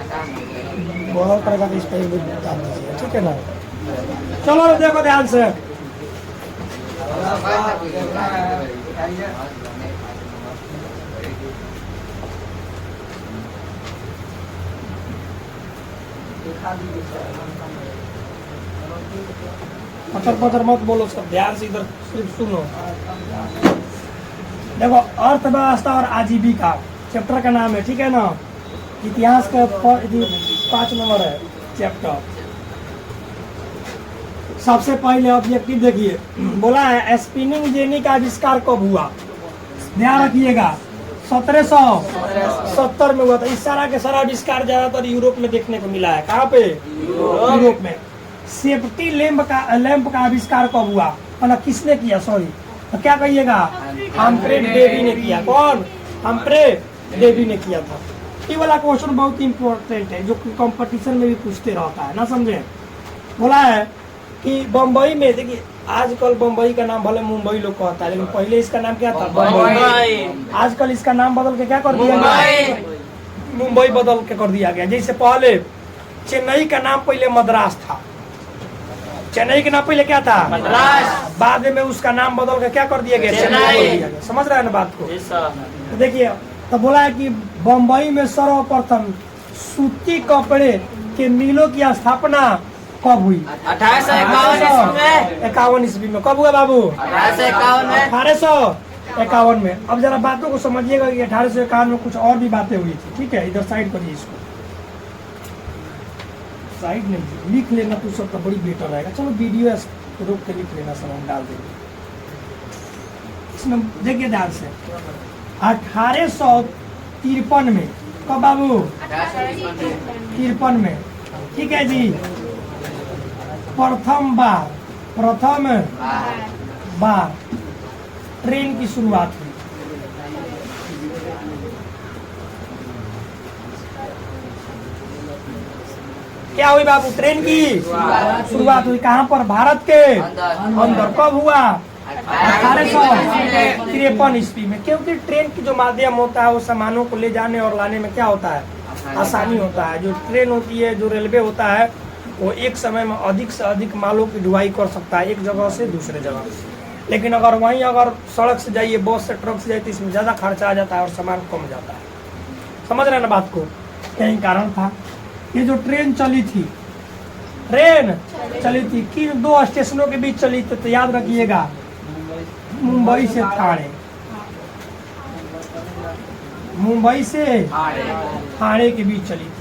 बहुत तरह का इस पर भी बता दीजिए, ठीक है ना। चलो देखो ध्यान से, पत्थर पत्थर मत बोलो, सब ध्यान से इधर सिर्फ सुनो। देखो अर्थव्यवस्था और आजीविका चैप्टर का नाम है, ठीक है ना। इतिहास का 5 नंबर है चैप्टर। सबसे पहले ऑब्जेक्टिव देखिए, बोला है स्पिनिंग जेनी का आविष्कार कब हुआ। ध्यान रखिएगा 1770 में हुआ था। इस सारा के सारा आविष्कार ज्यादातर यूरोप में देखने को मिला है। कहाँ पे? यूरोप में। सेफ्टी लैंप का आविष्कार कब हुआ, मतलब किसने किया, सॉरी, तो क्या कहिएगा, हम्फ्रे डेवी ने किया। कौन? हम्फ्रे डेवी ने किया था। ये वाला क्वेश्चन बहुत इंपॉर्टेंट है, जो कंपटीशन में भी पूछते रहता है ना, समझे। बोला है कि बम्बई में, देखिए आजकल बम्बई का नाम भले मुंबई लोग कहता है, लेकिन पहले इसका नाम क्या था, बम्बई। आजकल इसका नाम बदल के क्या कर दिया गया, मुंबई बदल के कर दिया गया। जैसे पहले चेन्नई का नाम पहले मद्रास था, चेन्नई के नाम पहले क्या था, मद्रास। बाद में उसका नाम बदल के क्या कर दिया गया, चेन्नई। समझ रहे हैं ना बात को। तो देखिए, तो बोला है कि बम्बई में सर्वप्रथम सूती कपड़े के मिलों की स्थापना कब हुई, 1851 ईस्वी में। कब हुआ बाबू, 1851 में। अब जरा बातों को समझिएगा कि 1851 में कुछ और भी बातें हुई थी, ठीक है। इधर साइड करिए, इसको साइड में लिख लेना तो सबका बड़ी बेटर रहेगा। चलो वीडियो रोक के लिख लेना, सब हम डाल देंगे इसमें। देखिए ध्यान से, 1853 में। कब बाबू, 53 में, ठीक है जी। प्रथम बार ट्रेन की शुरुआत हुई। क्या हुई बाबू, ट्रेन की शुरुआत हुई। कहाँ पर, भारत के अंदर। कब हुआ, 1853 ईस्वी में। क्योंकि ट्रेन की जो माध्यम होता है वो सामानों को ले जाने और लाने में क्या होता है, आसानी होता है। जो ट्रेन होती है, जो रेलवे होता है, वो एक समय में अधिक से अधिक मालों की ढुलाई कर सकता है एक जगह से दूसरे जगह। लेकिन अगर वहीं अगर सड़क से जाइए, बस से, ट्रक से जाइए, तो इसमें ज़्यादा खर्चा आ जाता है और सामान कम जाता है। समझ रहे हैं ना बात को। यही कारण था। ये जो ट्रेन चली थी किन 2 स्टेशनों के बीच चली थी, तो याद रखिएगा, मुंबई से ठाणे, मुंबई से ठाणे के बीच चली थी।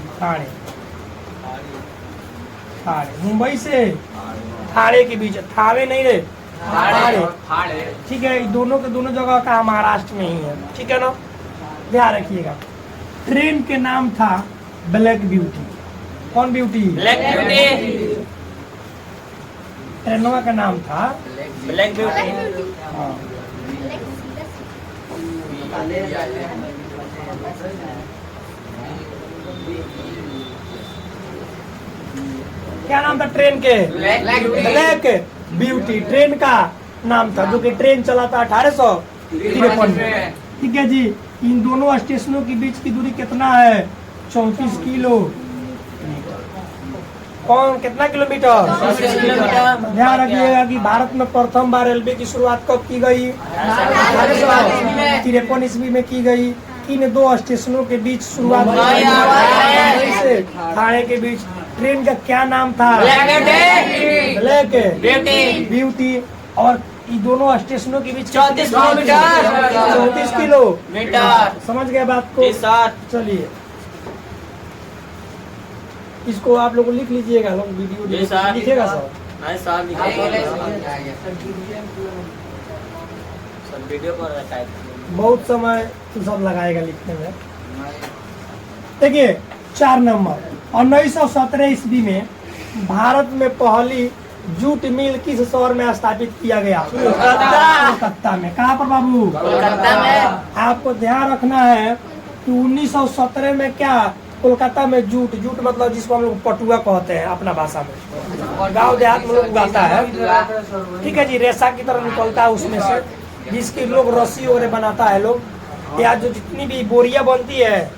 मुंबई से ठाणे के बीच, ठाणे नहीं रे, ठाणे, ठीक है। दोनों के दोनों जगह का महाराष्ट्र में ही है, ठीक है ना। ध्यान रखिएगा। ट्रेन के नाम था ब्लैक ब्यूटी। कौन ब्यूटी, ब्लैक ब्यूटी। ट्रेनों का नाम था ब्लैक ब्यूटी। हाँ। क्या नाम था ट्रेन के, ब्लैक ब्यूटी ट्रेन का नाम था, जो कि ट्रेन चला था 1853 में, ठीक है जी। इन दोनों स्टेशनों के बीच की दूरी कितना है, 34 किलो। कौन, कितना किलोमीटर, 34 किलोमीटर। ध्यान रखिएगा कि भारत में प्रथम बार रेलवे की शुरुआत कब की गई, 1853 ईस्वी में की गई। इन 2 स्टेशनों के बीच शुरुआत से ठाणे के बीच। ट्रेन का क्या नाम था, ब्लैक ब्यूटी। और ये दोनों स्टेशनों के बीच 34 किलोमीटर। समझ गए बात को। चलिए, इसको आप लोग लिख लीजिएगा, लोग वीडियो लिखेगा सर। वीडियो पर बहुत समय तो सब लगाएगा लिखने में। देखिए 4 नंबर, 1917 ईस्वी में भारत में पहली जूट मिल किस शहर में स्थापित किया गया, कोलकाता में। कहाँ पर बाबू, कोलकाता में। आपको ध्यान रखना है कि 1917 में क्या, कोलकाता में जूट मतलब जिसको हम लोग पटुआ कहते हैं अपना भाषा में, और गांव देहात में लोग उगाता है, ठीक है जी। रेशा की तरह निकलता है उसमें से, जिसकी लोग रस्सी वगैरह बनाता है लोग। या जो जितनी भी बोरिया बनती है,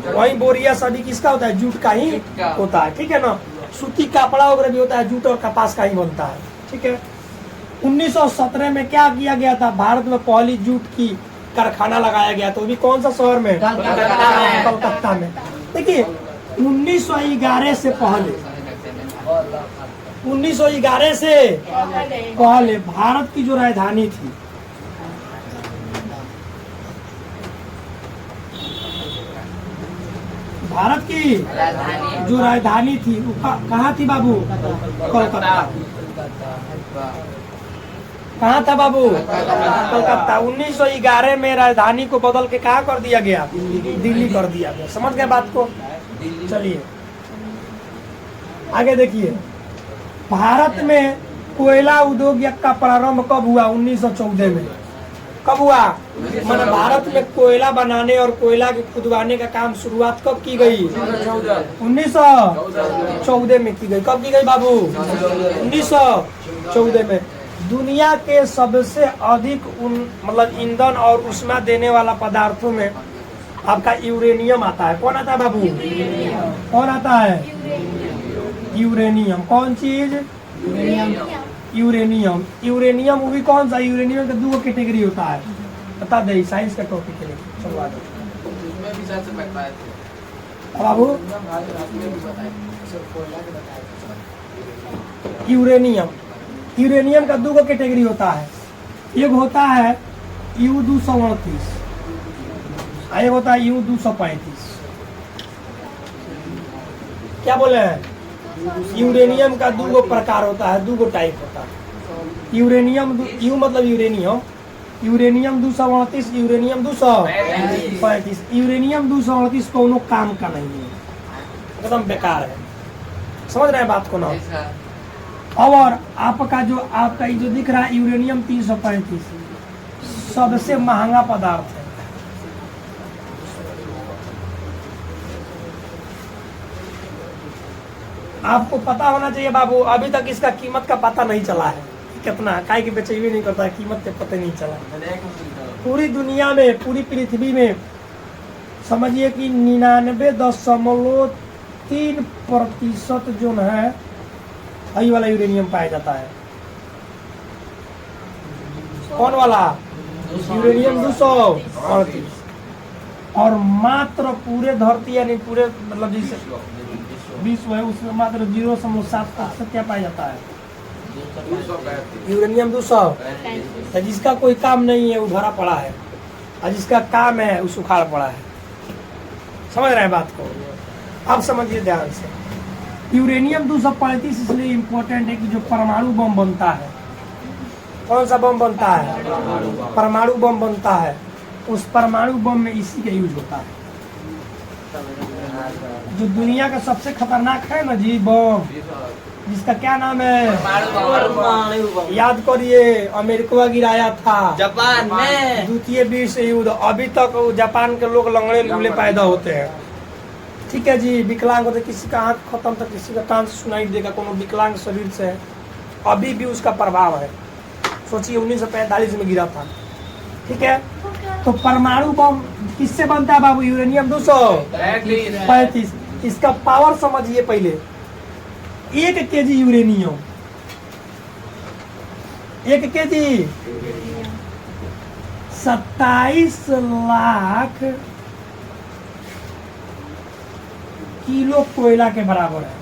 वही बोरिया सभी किसका होता है? जूट का ही होता है, ठीक है ना। सूती कपड़ा वगैरह भी होता है, जूट और कपास का ही बनता है, ठीक है। 1917 में क्या किया गया था? भारत में पहली जूट की कारखाना लगाया गया, तो भी कौन सा शहर में? कलकत्ता में। देखिए 1911 से पहले 1911 से पहले भारत की जो राजधानी थी, भारत की जो राजधानी थी वो कहाँ थी बाबू? कोलकाता। कहाँ था बाबू? कोलकाता। 1911 में राजधानी को बदल के कहाँ कर दिया गया? दिल्ली कर दिया गया। समझ गए बात को? चलिए आगे देखिए, भारत में कोयला उद्योग का प्रारंभ कब हुआ? 1914 में। कब हुआ? मैंने भारत में कोयला बनाने और कोयला के खुदवाने का काम शुरुआत कब की गई? 1914 में की गई। कब की गई बाबू? 1914 में। दुनिया के सबसे अधिक मतलब ईंधन और ऊष्मा देने वाला पदार्थों में आपका यूरेनियम आता है। कौन आता है बाबू? कौन आता है? यूरेनियम। कौन चीज? यूरेनियम। यूरेनियम वो भी कौन सा? यूरेनियम का दो कैटेगरी होता है, बता दे साइंस का टॉपिक के लिए। चलो आगे बाबू। यूरेनियम, यूरेनियम का दो कैटेगरी होता है। एक होता है U-238, एक होता है U-235। क्या बोले हैं? यूरेनियम का दो प्रकार होता है, दो टाइप होता है। यूरेनियम यू मतलब यूरेनियम, यूरेनियम 238, यूरेनियम 235। यूरेनियम 238 कोनो काम का नहीं है, एकदम बेकार है। समझ रहे हैं बात को ना? और आपका जो दिख रहा है यूरेनियम 335 सबसे महंगा पदार्थ है। आपको पता होना चाहिए बाबू, अभी तक इसका कीमत का पता नहीं चला है कितना, काहे की बेचे भी नहीं करता है, कीमत के पता नहीं चला। पूरी दुनिया में, पूरी पृथ्वी में समझिए कि 99.3% जो है वही वाला यूरेनियम पाया जाता है। कौन वाला? यूरेनियम 238। और मात्र पूरे धरती यानी पूरे मतलब जैसे विश्व है उसमें मात्र 0.7% क्या पाया जाता है? यूरेनियम 200। जिसका कोई काम नहीं है वो भरा पड़ा है, और जिसका काम है वो सुखाड़ पड़ा है। समझ रहे हैं बात को? अब समझिए ध्यान से। यूरेनियम 235 इसलिए इम्पोर्टेंट है कि जो परमाणु बम बनता है, कौन सा बम बनता है? परमाणु बम बनता है। उस परमाणु बम में इसी का यूज होता है। जो दुनिया का सबसे खतरनाक है ना जी बम, जिसका क्या नाम है? याद करिए, अमेरिका गिराया था जापान में द्वितीय विश्व युद्ध। अभी तक जापान के लोग लंगड़े लूले पैदा होते हैं, ठीक है जी। विकलांग होते, किसी का आंख खत्म तो किसी का कान सुनाई देगा, कोनो विकलांग शरीर से अभी भी उसका प्रभाव है। सोचिए 1945 में गिरा था, ठीक है। तो परमाणु बम किससे बनता है बाबू? यूरेनियम 235। इसका पावर समझिए पहले। 1 KG uranium, 1 KG 27 lakh kilo कोयला के बराबर है।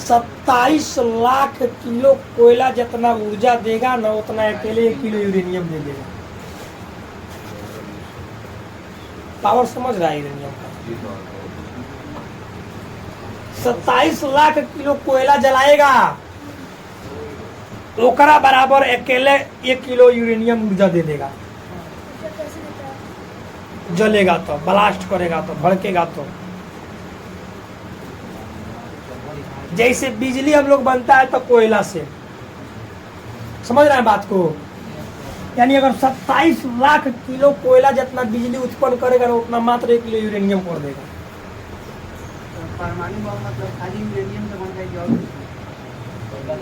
सत्ताईस लाख किलो कोयला जितना ऊर्जा देगा ना, उतना अकेले 1 किलो यूरेनियम दे देगा। पावर समझ रहा है यूरेनियम का? 27 लाख किलो कोयला जलाएगा, ओकरा बराबर अकेले 1 किलो यूरेनियम ऊर्जा दे देगा। जलेगा तो, ब्लास्ट करेगा तो, भड़केगा तो। जैसे बिजली हम लोग बनता है तो कोयला से, समझ रहे हैं बात को? यानी अगर 27 लाख किलो कोयला जितना बिजली उत्पन्न करेगा ना, उतना मात्र 1 किलो यूरेनियम कर देगा। परमाणु बम मतलब खाली यूरेनियम से बनता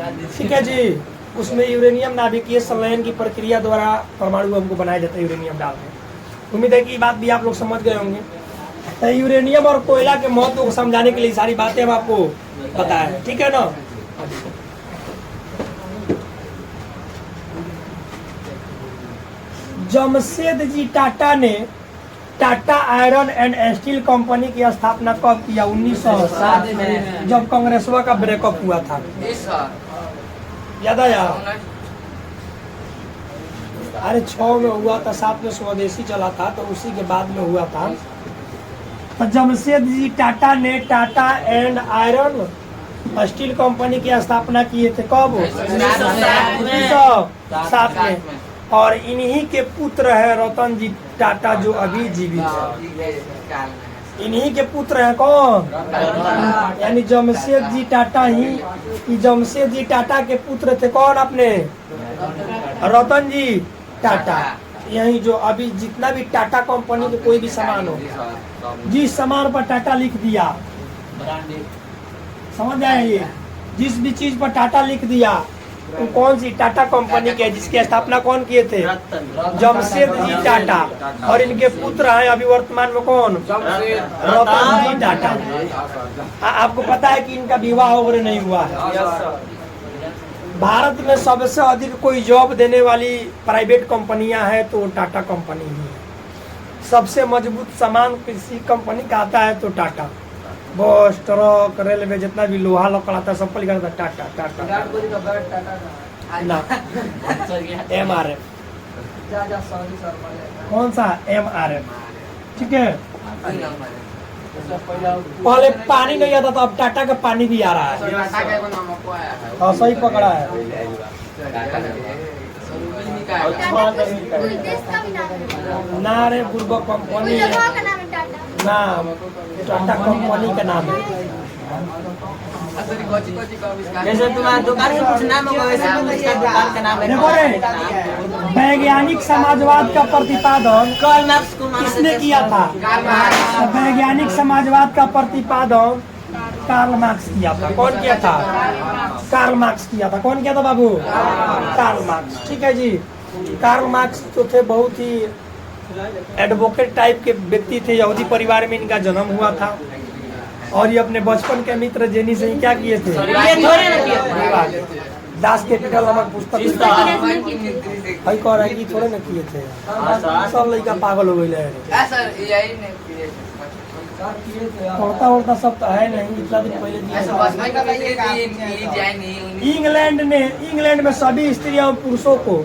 है, ठीक है जी। उसमें यूरेनियम नाभिकीय संलयन की प्रक्रिया द्वारा परमाणु बम को बनाया जाता है यूरेनियम डाल के। उम्मीद है कि ये बात भी आप लोग समझ गए होंगे। तो यूरेनियम और कोयला के महत्व को समझाने के लिए सारी बातें हम आपको बताएं, ठीक है ना। जमशेदजी टाटा ने Tata iron and steel company की स्थापना कब किया? 1907 में, जब कांग्रेसवा का ब्रेकअप हुआ था। याद आया? अरे 6 में हुआ था, 7 में स्वदेशी चला था, तो उसी के बाद में हुआ था। तो जमशेदजी टाटा ने Tata and iron steel company की स्थापना किए थे कब? 1907 में। और इन्हीं के पुत्र है रतन जी टाटा जो अभी जीवित है। इन्हीं के पुत्र हैं कौन? यानी जमशेद जी टाटा ही, जमशेद जी टाटा के पुत्र थे कौन? अपने रतन जी टाटा। यही जो अभी जितना भी टाटा कंपनी के कोई भी सामान हो, जिस सामान पर टाटा लिख दिया, समझ आए? ये जिस भी चीज पर टाटा लिख दिया वो कौन सी टाटा कंपनी के, जिसकी स्थापना कौन किए थे? जमशेद जी टाटा। और इनके पुत्र हैं अभी वर्तमान में कौन? रतन जी टाटा। आपको पता है कि इनका विवाह वगैरह नहीं हुआ है। भारत में सबसे अधिक कोई जॉब देने वाली प्राइवेट कंपनियां हैं तो टाटा कंपनी ही है। सबसे मजबूत सामान किसी कंपनी का आता है तो टाटा। बस, ट्रक, रेलवे, जितना भी लोहा लकड़ा था सब पर लिखा था टाटा टाटा ना। MRF कौन सा? MRF, ठीक है। पहले पानी नहीं आता था, अब टाटा का पानी भी आ रहा है। हाँ, सही पकड़ा है। ना रे बुर्बा कंपनी नाम, टाटा कंपनी का नाम है। जैसे तुम्हारा दुकान का कुछ नाम होगा वैसे उसका दुकान का नाम है। देखो रे, वैज्ञानिक समाजवाद का प्रतिपादन कार्ल मार्क्स को किसने किया था? वैज्ञानिक समाजवाद का प्रतिपादन कार्ल मार्क्स किया था। कौन किया था? कार्ल मार्क्स किया था। कौन किया था बाबू? कार्ल मार्क्स, ठीक है जी। कार्ल मार्क्स तो थे बहुत ही एडवोकेट टाइप के व्यक्ति थे। यहूदी परिवार में इनका जन्म हुआ था और ये अपने बचपन के मित्र जेनी से ही क्या किए थे? दास कैपिटल नामक पुस्तक कह रहा है कि थोड़े न किए थे। सब लड़का पागल हो गए। पढ़ता सब तो है नहीं, इतना दिन पहले दिया। इंग्लैंड में सभी स्त्रियों और पुरुषों को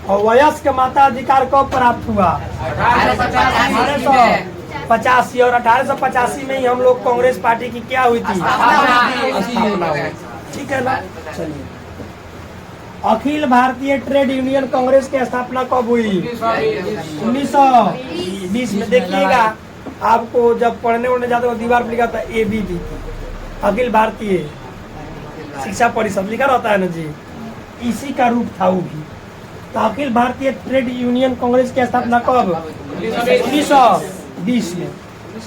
और वयस्क मताधिकार कब प्राप्त हुआ? 1885। और 1885 में ही हम लोग कांग्रेस पार्टी की क्या हुई थी? स्थापना हुई। ठीक है ना। चलिए, अखिल भारतीय ट्रेड यूनियन कांग्रेस की स्थापना कब हुई? 1920 में। देखिएगा, आपको जब पढ़ने उड़ने जाते हो दीवार पर लिखा था ABP, अखिल भारतीय शिक्षा परिषद लिखा रहता है ना जी, इसी का रूप था वो भी। तो अखिल भारतीय ट्रेड यूनियन कांग्रेस की स्थापना कब? 1920 में।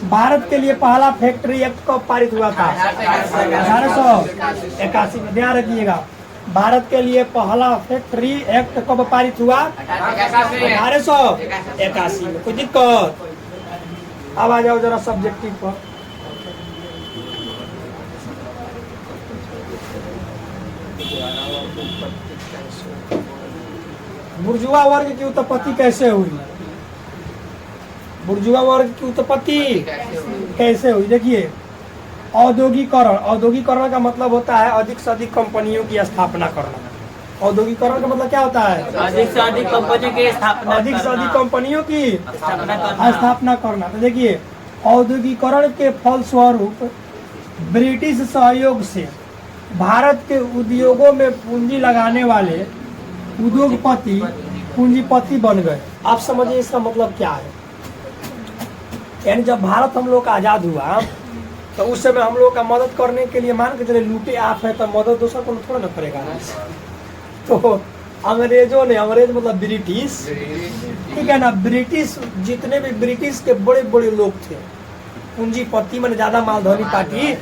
भारत के लिए पहला फैक्ट्री एक्ट कब पारित हुआ था? 1881 में। ध्यान रखिएगा, भारत के लिए पहला फैक्ट्री एक्ट कब पारित हुआ? 1881 में। कोई दिक्कत? अब आ जाओ जरा सब्जेक्टिव पर। बुर्जुआ वर्ग की उत्पत्ति कैसे हुई? बुर्जुआ वर्ग की उत्पत्ति कैसे हुई? देखिए, औद्योगिकरण। औद्योगिकरण का मतलब होता है अधिक से अधिक कंपनियों की स्थापना करना। औद्योगिकरण का मतलब क्या होता है? अधिक से अधिक कंपनियों की स्थापना, अधिक से अधिक कंपनियों की स्थापना करना। तो देखिए, औद्योगिकरण के फलस्वरूप ब्रिटिश सहयोग से भारत के उद्योगों में पूंजी लगाने वाले उद्योगपति पूंजीपति बन गए। आप समझिए इसका मतलब क्या है। यानी जब भारत हम लोग का आजाद हुआ तो उस समय हम लोग का मदद करने के लिए, मान के चले लूटे आप है तो मदद दूसरा को थोड़ा ना करेगा। तो अंग्रेजों ने, अंग्रेज मतलब ब्रिटिश, ठीक है ना, ब्रिटिश जितने भी ब्रिटिश के बड़े बड़े लोग थे, पूंजीपति मैंने ज्यादा मालधानी पार्टी,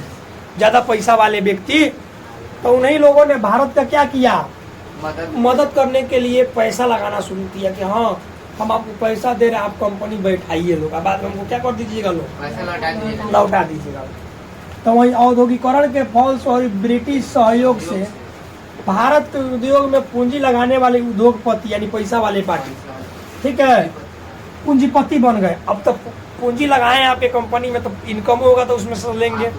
ज्यादा पैसा वाले व्यक्ति, तो उन्हीं लोगों ने भारत का क्या किया? मदद करने के लिए पैसा लगाना शुरू किया कि हाँ हम आपको पैसा दे रहे हैं, आप कंपनी बैठाइए लोग, बाद में हमको क्या कर दीजिएगा, लोग लौटा दीजिएगा। तो वही औद्योगिकरण के फल और ब्रिटिश सहयोग से भारत के उद्योग में पूंजी लगाने वाले उद्योगपति यानी पैसा वाले पार्टी, ठीक है, पूंजीपति बन गए। अब तो पूंजी लगाए आपके कंपनी में तो इनकम होगा तो उसमें से लेंगे,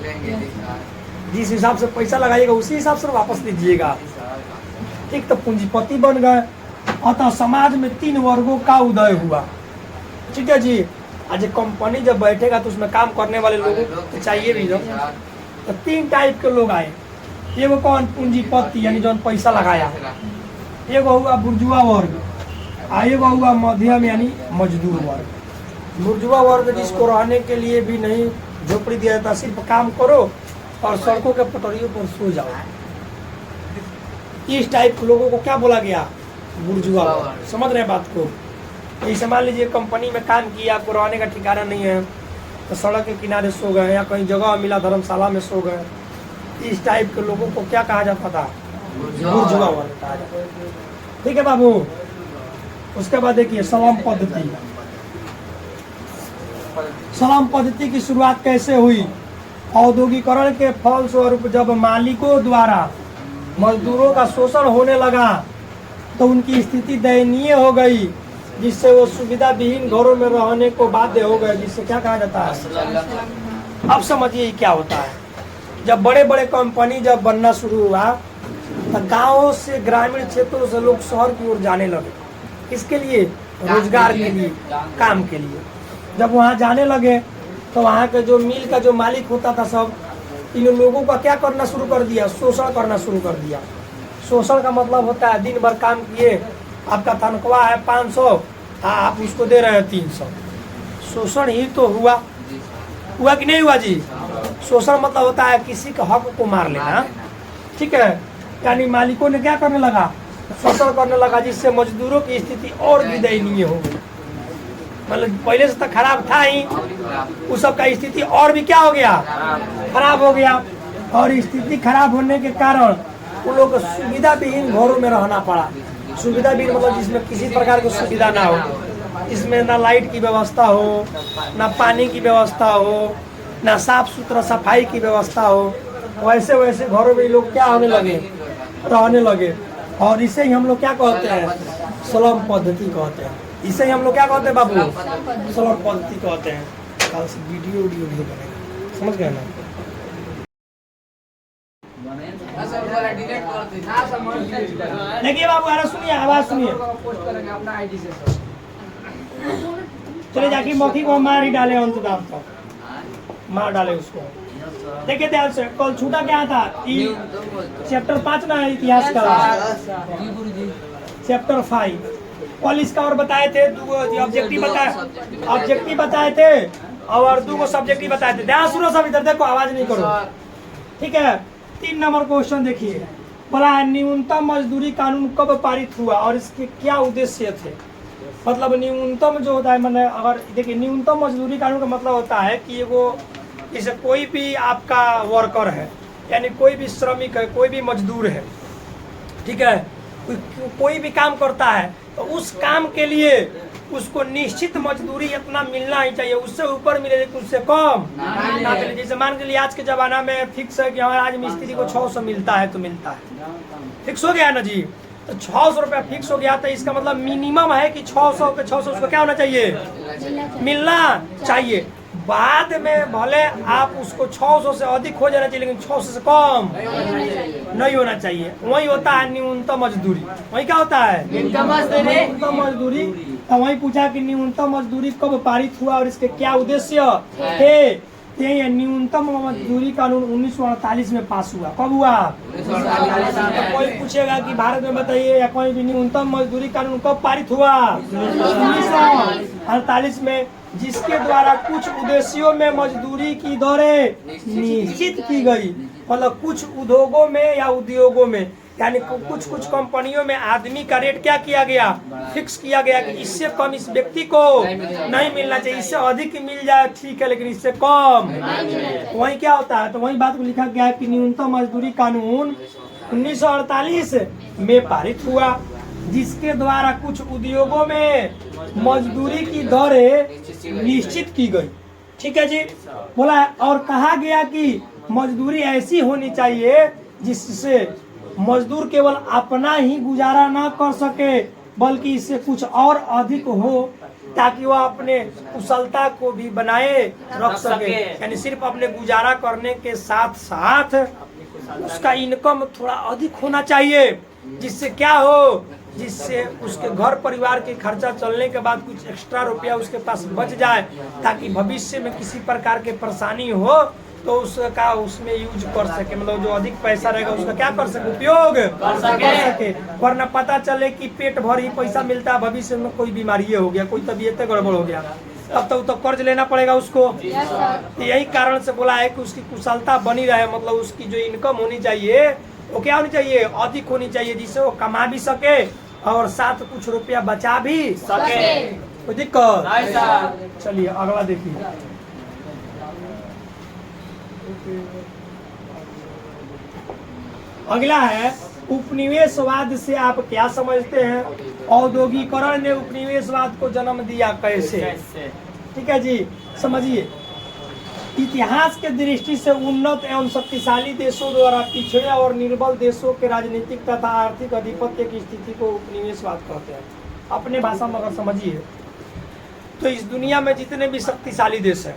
जिस हिसाब से पैसा लगाइएगा उसी हिसाब से वापस लीजिएगा, ठीक। तो पूंजीपति बन गए। अतः समाज में 3 वर्गों का उदय हुआ, ठीक है जी। आज कंपनी जब बैठेगा तो उसमें काम करने वाले लोगों को चाहिए भी ना, तो 3 टाइप के लोग आए। एगो कौन, पूंजीपति यानी जो पैसा लगाया, एगो हुआ बुर्जुआ वर्ग, एगो हुआ मध्यम यानी मजदूर वर्ग। बुर्जुआ वर्ग जिसको रहने के लिए भी नहीं झोपड़ी दिया जाता, सिर्फ काम करो और सड़कों के पटरियों पर सो जाओ, इस टाइप के लोगों को क्या बोला गया, बुर्जुआ वर्ग। समझ रहे हैं बात को। जैसे मान लीजिए कंपनी में काम किया, आपको रहने का ठिकाना नहीं है तो सड़क के किनारे सो गए, या कहीं जगह मिला धर्मशाला में सो गए, इस टाइप के लोगों को क्या कहा जाता था, बुर्जुआ वर्ग कहा जाता था, ठीक है बाबू। उसके बाद देखिए सलाम पद्धति। सलाम पद्धति की शुरुआत कैसे हुई, औद्योगिकरण के फलस्वरूप जब मालिकों द्वारा मजदूरों का शोषण होने लगा तो उनकी स्थिति दयनीय हो गई, जिससे वो सुविधा विहीन घरों में रहने को बाध्य हो गए, जिससे क्या कहा जाता है। अब समझिए क्या होता है, जब बड़े बड़े कंपनी जब बनना शुरू हुआ तो गांवों से, ग्रामीण क्षेत्रों से लोग शहर की ओर जाने लगे, किसके लिए, रोजगार के लिए, काम के लिए। जब वहाँ जाने लगे तो वहाँ के जो मिल का जो मालिक होता था सब इन लोगों का क्या करना शुरू कर दिया, शोषण करना शुरू कर दिया। शोषण का मतलब होता है दिन भर काम किए, आपका तनख्वाह है 500, आप उसको दे रहे हैं 300। शोषण ही तो हुआ कि नहीं हुआ जी। शोषण मतलब होता है किसी के हक को मार लेना, ठीक है। यानी मालिकों ने क्या करने लगा, शोषण करने लगा, जिससे मजदूरों की स्थिति और भी दयनीय हो गई। मतलब पहले से तो खराब था ही, उस सब का स्थिति और भी क्या हो गया, खराब हो गया। और स्थिति खराब होने के कारण उन लोग को सुविधा विहीन घरों में रहना पड़ा। सुविधा विहीन मतलब जिसमें किसी प्रकार की सुविधा ना हो, इसमें ना लाइट की व्यवस्था हो, ना पानी की व्यवस्था हो, ना साफ सुथरा सफाई की व्यवस्था हो, वैसे वैसे घरों में लोग क्या होने लगे, रहने लगे। और इसे ही हम लोग क्या कहते हैं, स्लम पद्धति कहते हैं। इसे ही हम लोग क्या कहते हैं बाबू, स्लम पद्धति कहते हैं। कल से वीडियो बनेगा, समझ गए ना। देखिए बाबू, अरे सुनिए, आवाज सुनिए। चले जाके मौखी को मार ही डाले, अंतदान तक मार डाले उसको। देखिए ध्यान से, कल छूटा क्या था, चैप्टर 5 ना इतिहास का, चैप्टर 5 कल इसका और बताए थे, ऑब्जेक्टिव बताए थे और 2 सब्जेक्टिव बताए थे। ध्यान सुनो सब, इधर देखो, आवाज नहीं करो, ठीक है। 3 नंबर क्वेश्चन देखिए, बोला न्यूनतम मजदूरी कानून कब पारित हुआ और इसके क्या उद्देश्य थे। मतलब न्यूनतम जो होता है, मैंने अगर देखिए न्यूनतम मजदूरी कानून का मतलब होता है कि वो जैसे कोई भी आपका वर्कर है, यानी कोई भी श्रमिक है, कोई भी मजदूर है, ठीक है, कोई भी काम करता है तो उस काम के लिए उसको निश्चित मजदूरी इतना मिलना ही चाहिए, उससे ऊपर मिले लेकिन उससे कम ना मिले। जैसे मान के लिए आज के जमाना में फिक्स है कि हमारा आज मिस्त्री को 600 मिलता है तो मिलता है, फिक्स हो गया ना जी। तो 600 रुपया फिक्स हो गया, तो इसका मतलब मिनिमम है कि 600 पे 600 उसको क्या होना चाहिए, मिलना चाहिए। बाद में भले आप उसको 600 से अधिक हो जाना चाहिए, लेकिन 600 से कम नहीं होना चाहिए। वही होता है न्यूनतम मजदूरी। वही क्या होता है, न्यूनतम मजदूरी। तो वही पूछा कि न्यूनतम मजदूरी कब पारित हुआ और इसके क्या उद्देश्य थे। ये न्यूनतम मजदूरी कानून 1948 में पास हुआ। कब हुआ, तो कोई पूछेगा कि भारत में बताइए या कोई भी न्यूनतम मजदूरी कानून कब पारित हुआ, 1948 में, जिसके द्वारा कुछ उद्देश्यों में मजदूरी की दरें निश्चित की गई। मतलब कुछ उद्योगों में या उद्योगों में, यानी कुछ कंपनियों में आदमी का रेट क्या किया गया, फिक्स किया गया कि इससे कम इस व्यक्ति को नहीं मिलना चाहिए, इससे अधिक मिल जाए ठीक है, लेकिन इससे कम। वही क्या होता है, तो वही बात को लिखा गया है कि न्यूनतम मजदूरी कानून 1948 में पारित हुआ, जिसके द्वारा कुछ उद्योगों में मजदूरी की दरें निश्चित की गई। ठीक है जी, बोला है। और कहा गया कि मजदूरी ऐसी होनी चाहिए जिससे मजदूर केवल अपना ही गुजारा ना कर सके, बल्कि इससे कुछ और अधिक हो, ताकि वह अपने कुशलता को भी बनाए रख सके। यानी सिर्फ अपने गुजारा करने के साथ साथ उसका इनकम थोड़ा अधिक होना चाहिए, जिससे क्या हो, जिससे उसके घर परिवार के खर्चा चलने के बाद कुछ एक्स्ट्रा रुपया उसके पास बच जाए, ताकि भविष्य में किसी प्रकार के परेशानी हो तो उसका उसमें यूज कर सके। मतलब जो अधिक पैसा रहेगा उसका क्या कर सके, उपयोग कर सके। वरना पता चले कि पेट भर ही पैसा मिलता है, भविष्य में कोई बीमारी हो गया, कोई तबीयत गड़बड़ हो गया, तब तो कर्ज लेना पड़ेगा उसको। तो यही कारण से बोला है कि उसकी कुशलता बनी रहे, मतलब उसकी जो इनकम होनी चाहिए वो क्या होनी चाहिए, अधिक होनी चाहिए, जिससे वो कमा भी सके और साथ कुछ रुपया बचा भी सके। कोई दिक्कत? चलिए अगला देखिए। अगला है उपनिवेशवाद से आप क्या समझते हैं? औद्योगिकरण ने उपनिवेशवाद को जन्म दिया कैसे? ठीक है जी, समझिए। इतिहास के दृष्टि से उन्नत एवं शक्तिशाली देशों द्वारा पिछड़े और निर्बल देशों के राजनीतिक तथा आर्थिक आधिपत्य की स्थिति को उपनिवेशवाद कहते हैं। अपने भाषा में अगर समझिए तो इस दुनिया में जितने भी शक्तिशाली देश हैं,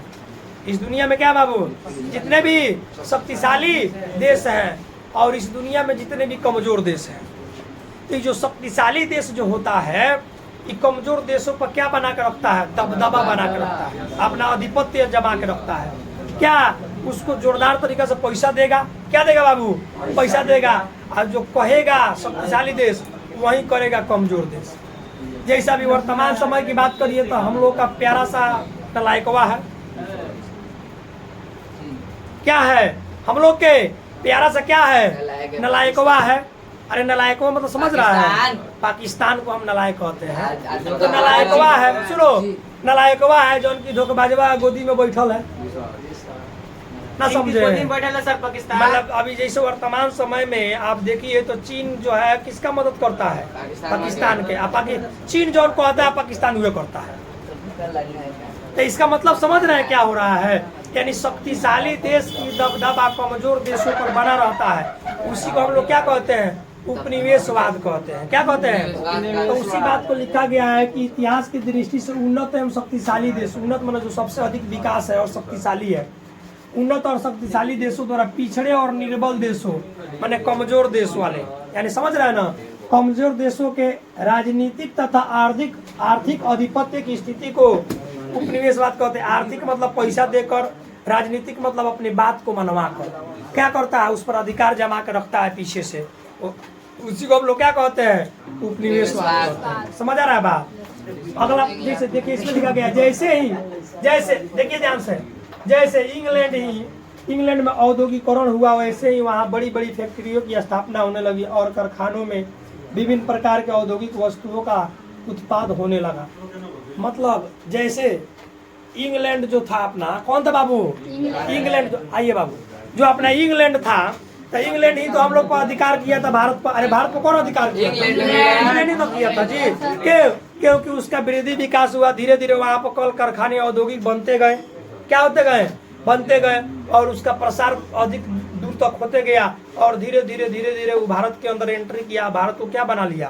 इस दुनिया में क्या बाबू, जितने भी शक्तिशाली देश हैं और इस दुनिया में जितने भी कमजोर देश हैं, तो जो शक्तिशाली देश जो होता है ये कमजोर देशों पर क्या बना के रखता है, दबदबा बना के रखता है, अपना आधिपत्य जमा के रखता है। क्या उसको जोरदार तरीके से पैसा देगा, क्या देगा बाबू, पैसा देगा, और जो कहेगा शक्तिशाली देश वही करेगा कमजोर देश। जैसा भी वर्तमान समय की बात करिए तो हम लोग का प्यारा सा नलायकवा है, क्या है हम लोग के प्यारा सा क्या है, नलायकवा है। अरे नलायकवा मतलब समझ रहा है, पाकिस्तान को हम नलायक कहते हैं। तो नलायकवा है, सुनो, नलायकवा है जो उनकी धोखेबाजवा गोदी में बैठल है, ना समझे, सर पाकिस्तान। मतलब अभी जैसे वर्तमान समय में आप देखिए तो चीन जो है किसका मदद करता है, पाकिस्तान के। चीन जो उनको आता है पाकिस्तान हुए करता है। तो इसका मतलब समझ रहे हैं क्या हो रहा है, यानी शक्तिशाली देश की दबदबा कमजोर देशों पर बना रहता है, उसी को हम लोग क्या कहते हैं, उपनिवेशवाद कहते हैं। क्या कहते हैं? तो उसी बात को लिखा गया है कि इतिहास की दृष्टि से उन्नत एवं शक्तिशाली देश, उन्नत मतलब जो सबसे अधिक विकास है और शक्तिशाली है, उन्नत और शक्तिशाली देशों द्वारा पिछड़े और निर्बल देशों माने कमजोर देश वाले, यानी समझ रहे हैं ना, कमजोर देशों के राजनीतिक तथा आर्थिक आधिपत्य की स्थिति को उपनिवेशवाद कहते हैं। आर्थिक मतलब पैसा देकर, राजनीतिक मतलब अपनी बात को मनवा कर क्या करता है, उस पर अधिकार जमा कर रखता है पीछे से, उसी को हम लोग क्या कहते हैं, उपनिवेशवाद कहते हैं। समझ आ रहा है बात? अगला जैसे देखिए इसमें लिखा गया, जैसे देखिए ध्यान से, जैसे इंग्लैंड में औद्योगिकरण हुआ, वैसे ही वहाँ बड़ी बड़ी फैक्ट्रियों की स्थापना होने लगी और कारखानों में विभिन्न प्रकार के औद्योगिक वस्तुओं का उत्पाद होने लगा। मतलब जैसे इंग्लैंड जो था अपना, कौन था बाबू, इंग्लैंड। आइए बाबू, जो अपना इंग्लैंड था, तो इंग्लैंड ही तो हम लोग को अधिकार किया था भारत पर। अरे भारत को कौन अधिकार किया, इंग्लैंड ही तो किया था जी। क्योंकि उसका वृद्धि विकास हुआ, धीरे धीरे वहाँ पर कल कारखाने औद्योगिक बनते गए, क्या होते गए, बनते गए, और उसका प्रसार अधिक दूर तक होते गया, और धीरे धीरे वो भारत के अंदर एंट्री किया, भारत को क्या बना लिया,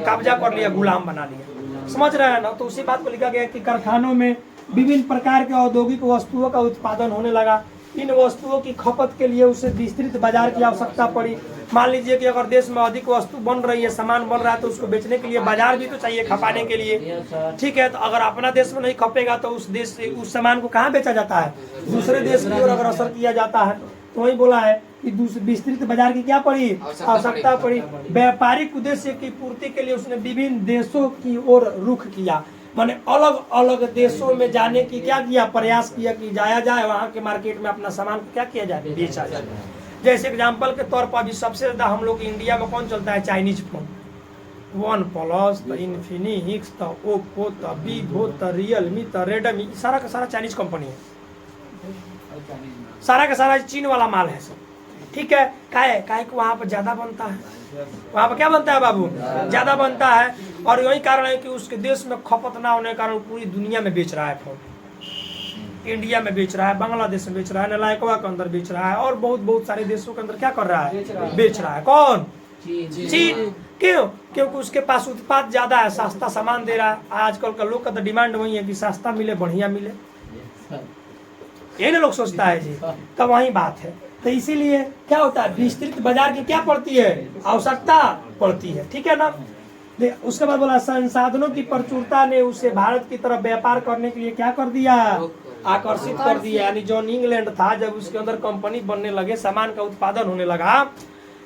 कब्जा कर लिया, गुलाम बना लिया। समझ रहे हैं ना? तो उसी बात को लिखा गया कि कारखानों में विभिन्न प्रकार के औद्योगिक वस्तुओं का उत्पादन होने लगा। इन वस्तुओं की खपत के लिए उसे विस्तृत बाजार की आवश्यकता पड़ी। मान लीजिए कि अगर देश में अधिक वस्तु बन रही है, सामान बन रहा है, तो उसको बेचने के लिए बाजार भी तो चाहिए खपाने के लिए। ठीक है, तो अगर अपना देश में नहीं खपेगा तो उस देश से उस सामान को कहाँ बेचा जाता है, दूसरे देश की ओर अग्रसर किया जाता है। तो वही बोला है कि विस्तृत बाजार की क्या पड़ी, आवश्यकता पड़ी। व्यापारिक उद्देश्य की पूर्ति के लिए उसने विभिन्न देशों की ओर रुख किया, माने अलग अलग देशों में जाने की क्या किया, प्रयास किया कि जाया जाए, वहाँ के मार्केट में अपना सामान को क्या किया जाए, बेचा जाए। जैसे एग्जाम्पल के तौर पर अभी सबसे ज्यादा हम लोग इंडिया में कौन चलता है, Chinese phone, one plus, Infinix, Oppo, Vivo, Realme, Redmi, सारा का सारा चाइनीज कंपनी है, सारा का सारा चीन वाला माल है सब। ठीक है, काहे को वहाँ पर ज्यादा बनता है, वहाँ पर क्या बनता है बाबू, ज्यादा बनता है। और यही कारण है कि उसके देश में खपत ना होने के कारण पूरी दुनिया में बेच रहा है फोन, इंडिया में बेच रहा है, बांग्लादेश में बेच रहा है, नलायकवा के अंदर बेच रहा है, और बहुत सारे देशों के अंदर क्या कर रहा है, बेच रहा है। कौन, चीन। क्यों, क्योंकि उसके पास उत्पाद ज्यादा है, सस्ता सामान दे रहा है। आजकल का लोग का तो डिमांड वही है कि सस्ता मिले, बढ़िया मिले, यही ना लोग सोचता है जी। तो वही बात है। तो इसीलिए क्या होता है, विस्तृत बाजार की क्या पड़ती है, आवश्यकता पड़ती है, ठीक है ना। उसके बाद बोला संसाधनों की प्रचुरता ने उसे भारत की तरफ व्यापार करने के लिए क्या कर दिया, आकर्षित कर दिया। यानी जो इंग्लैंड था, जब उसके अंदर कंपनी बनने लगे, सामान का उत्पादन होने लगा,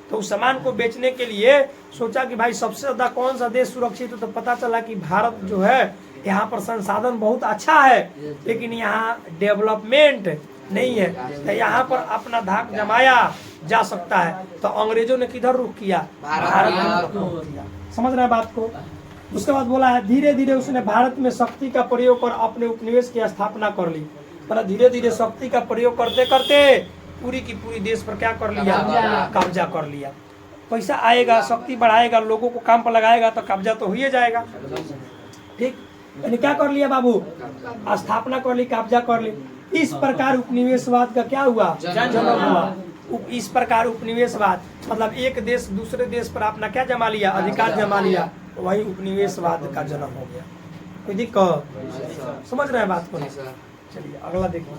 तो उस सामान को बेचने के लिए सोचा कि भाई सबसे ज्यादा कौन सा देश सुरक्षित है, तो पता चला कि भारत जो है, यहाँ पर संसाधन बहुत अच्छा है, लेकिन यहाँ डेवलपमेंट नहीं है, तो यहाँ पर अपना धाक जमाया जा सकता है। तो अंग्रेजों ने किधर रुख किया, भारत में रुख किया। समझ रहे हैं बात को। उसके बाद बोला है धीरे धीरे उसने भारत में शक्ति का प्रयोग कर अपने उपनिवेश की स्थापना कर ली। मतलब धीरे धीरे शक्ति का प्रयोग करते करते पूरी की पूरी देश पर क्या कर लिया, कब्जा कर लिया। पैसा आएगा, शक्ति बढ़ाएगा, लोगों को काम पर लगाएगा, तो कब्जा तो हो ही जाएगा, ठीक। यानी क्या कर लिया बाबू, स्थापना कर ली, कब्जा कर ली। इस प्रकार उपनिवेशवाद का क्या हुआ, जन्म हुआ। इस प्रकार उपनिवेशवाद मतलब एक देश दूसरे देश पर अपना क्या जमा लिया, अधिकार जमा लिया, वही उपनिवेशवाद का जन्म हो गया। कोई दिक्कत, समझ रहे हैं बात को। चलिए अगला देखिए,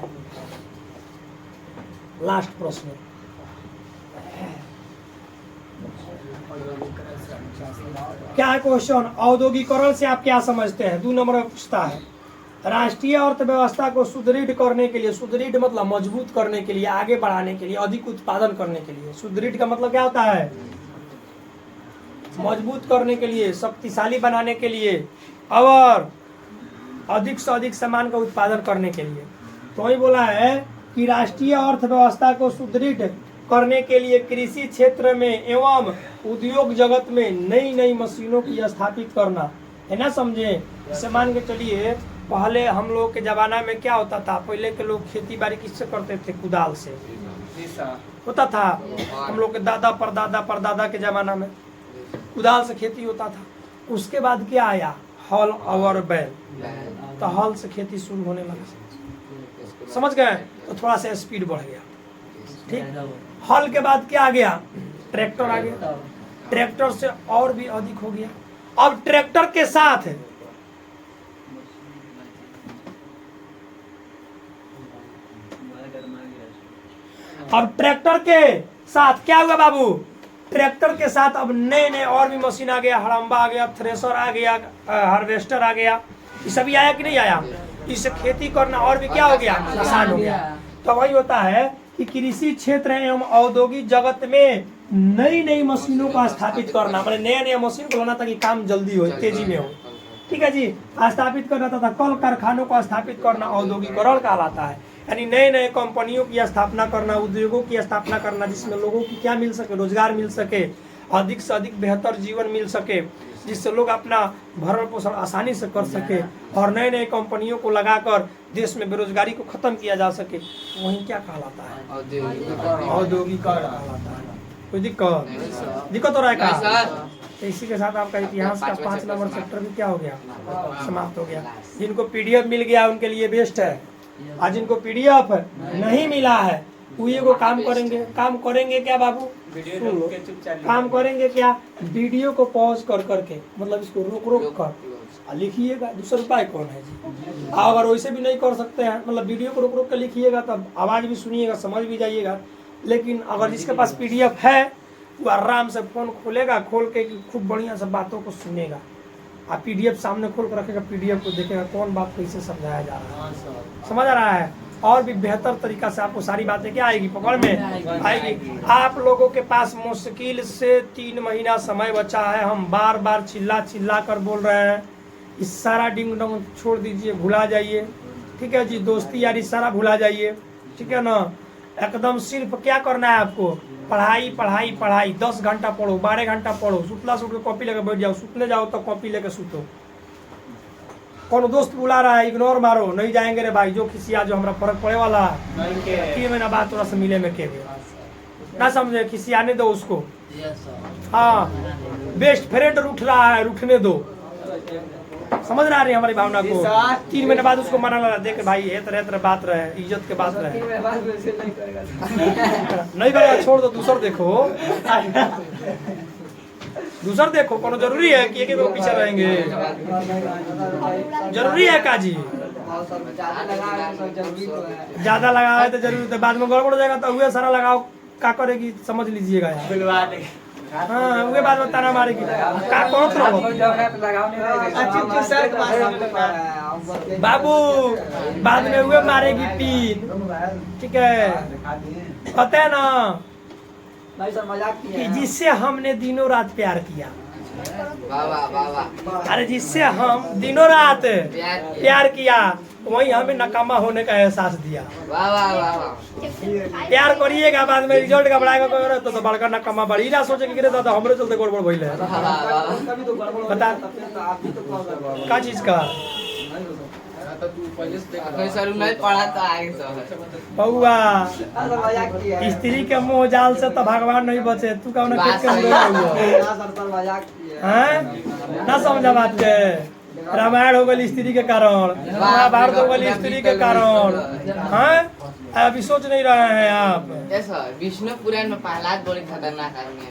लास्ट प्रश्न। क्या है क्वेश्चन, औद्योगिकरण से आप क्या समझते हैं। 2 नंबर में पूछता है, राष्ट्रीय अर्थव्यवस्था को सुदृढ़ करने के लिए, सुदृढ़ मतलब मजबूत करने के लिए, आगे बढ़ाने के लिए, अधिक उत्पादन करने के लिए। सुदृढ़ का मतलब क्या होता है, मजबूत करने के लिए, शक्तिशाली बनाने के लिए, और अधिक से अधिक सामान का उत्पादन करने के लिए। तो वही बोला है कि राष्ट्रीय अर्थव्यवस्था को सुदृढ़ करने के लिए कृषि क्षेत्र में एवं उद्योग जगत में नई नई मशीनों की स्थापित करना है ना, समझे। जैसे मान के चलिए, पहले हम लोग के जमाना में क्या होता था, पहले के लोग खेती बाड़ी किससे करते थे, कुदाल से होता था। हम लोग के दादा परदादा के जमाना में कुदाल से खेती होता था। उसके बाद क्या आया, हल और बैल, तो हल से खेती शुरू होने लगा, समझ गए। तो थोड़ा सा स्पीड बढ़ गया, ठीक। हल के बाद क्या आ गया, ट्रैक्टर आ गया, ट्रैक्टर से और भी अधिक हो गया। अब ट्रैक्टर के साथ क्या हुआ बाबू, ट्रैक्टर के साथ अब नए नए और भी मशीन आ गया, हड़म्बा आ गया, थ्रेशर आ गया, हार्वेस्टर आ गया। ये सभी आया कि नहीं आया। इससे खेती करना और भी क्या हो गया, आसान हो गया। तो वही होता है कि कृषि क्षेत्र एवं औद्योगिक जगत में नई नई मशीनों को स्थापित करना, मतलब नया नया मशीन को लाना ताकि काम जल्दी हो, तेजी में हो, ठीक है जी। स्थापित करना तथा कल कारखानों को स्थापित करना औद्योगिकरण कहलाता है। यानी नए नए कंपनियों की स्थापना करना, उद्योगों की स्थापना करना, जिसमें लोगों की क्या मिल सके, रोजगार मिल सके, अधिक से अधिक बेहतर जीवन मिल सके, जिससे लोग अपना भरण पोषण आसानी से कर सके, और नए नए कंपनियों को लगाकर देश में बेरोजगारी को खत्म किया जा सके। वही क्या कहलाता है, औद्योगिकरण कहलाता है। कोई दिक्कत हो रहा है का। तो इसी के साथ आपका इतिहास का 5 नंबर चैप्टर भी क्या हो गया, समाप्त हो गया। जिनको पीडीएफ मिल गया उनके लिए बेस्ट है, आज जिनको पीडीएफ नहीं मिला है वो ये को काम करेंगे क्या बाबू, काम करेंगे क्या, वीडियो को पॉज कर करके, मतलब इसको रोक कर लिखिएगा। दूसरा उपाय कौन है जी। अगर वैसे भी नहीं कर सकते हैं, मतलब वीडियो को रोक कर लिखिएगा, तब आवाज भी सुनिएगा, समझ भी जाइएगा। लेकिन अगर जिसके पास पीडीएफ है वो आराम से फोन खोलेगा, खोल के खूब बढ़िया सब बातों को सुनेगा। आप पीडीएफ सामने खोल कर रखेगा, पीडीएफ को देखेगा कौन बात कैसे समझाया जा रहा है, समझ आ रहा है। और भी बेहतर तरीका से आपको सारी बातें क्या आएगी, पकड़ में आएगी। आप लोगों के पास मुश्किल से 3 महीना समय बचा है। हम बार बार चिल्ला कर बोल रहे हैं, इस सारा डिंग डोंग छोड़ दीजिए, भुला जाइए, ठीक है जी। दोस्ती यारी सारा भुला जाइए, ठीक है ना। एकदम सिर्फ क्या करना है आपको, पढ़ाई। 10 घंटा पढ़ो, 12 घंटा पढ़ो, सुतला सुट के कॉपी लेकर बैठ जाओ, सुतने जाओ तो कॉपी लेकर सुतो। कौन दोस्त बुला रहा है, इग्नोर मारो, नहीं जाएंगे रे भाई, जो किसी आज जो हमारा फर्क पड़े वाला है। 3 महीना बाद थोड़ा सा मिले में के ना समझे, किसी आने दो उसको। हाँ, बेस्ट फ्रेंड रूठ रहा है, रूठने दो। समझ रहा रही हमारी भावना को। 3 महीने बाद उसको मना लगा, देख भाई ये तरह बात रहे, इज्जत के बात रहे। नहीं भाई छोड़ दो, दूसर देखो, दूसर देखो। कोनो जरूरी है कि एक ही लोग पीछे रहेंगे? जरूरी है काजी? ज्यादा लगाओ तो जरूरी, तो बाद में गड़बड़ हो जाएगा तो हुए सारा लगाओ, क्या करेगी समझ लीजिएगा यार। हाँ, उहे बात में ताना मारेगी, का करत रहो बाबू, बाद में उहे मारेगी पीन। ठीक है, पता है ना कि जिससे हमने दिनों रात प्यार किया, अरे जिससे हम दिनों रात प्यार किया, वही हमें नकामा होने का एहसास दिया। प्यार करिएगा, बाद में रिजल्ट घबराएगा तो बड़का नकामा बड़ी ना सोचे कि दादा हमरे चलते गड़बड़ भइल है। बता का चीज का बउआ, स्त्री के मोह जाल से तो भगवान नहीं बचे। तू कौन ना समझा बात के? रामायण हो गई स्त्री के कारण, महाभारत हो गई स्त्री के कारण। हाँ, अभी सोच नहीं रहे हैं आप? विष्णु पुराण में प्रहलाद बड़ी खतरनाक आदमी है।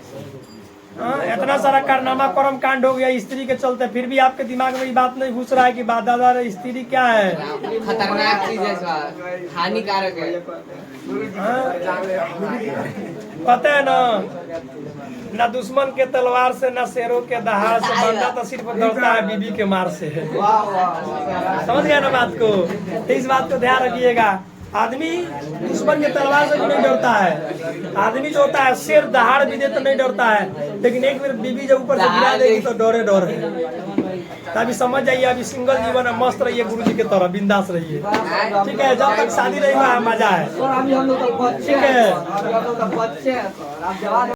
इतना सारा कारनामा कर्म कांड हो गया स्त्री के चलते, फिर भी आपके दिमाग में ये बात नहीं घुस रहा है कि दादा स्त्री क्या है? खतरनाक चीज है, हानिकारक है। पता है ना दुश्मन के तलवार से, ना शेरों के दहाड़ से, बंदा तो सिर्फ डरता है बीबी के मार से। समझ गया ना बात को? तो इस बात को ध्यान रखिएगा। आदमी दुश्मन के तलवार से नहीं डरता है। आदमी जो होता है शेर दहाड़ भी दे तो नहीं डरता है, लेकिन एक बार बीबी जब ऊपर से गिरा देगी तो डरे डर है। तभी समझ जाइए, अभी सिंगल जीवन है, मस्त रहिए गुरु जी की तरह, बिंदास रहिए। ठीक है, जब तक शादी नहीं हुआ मजा है। ठीक है।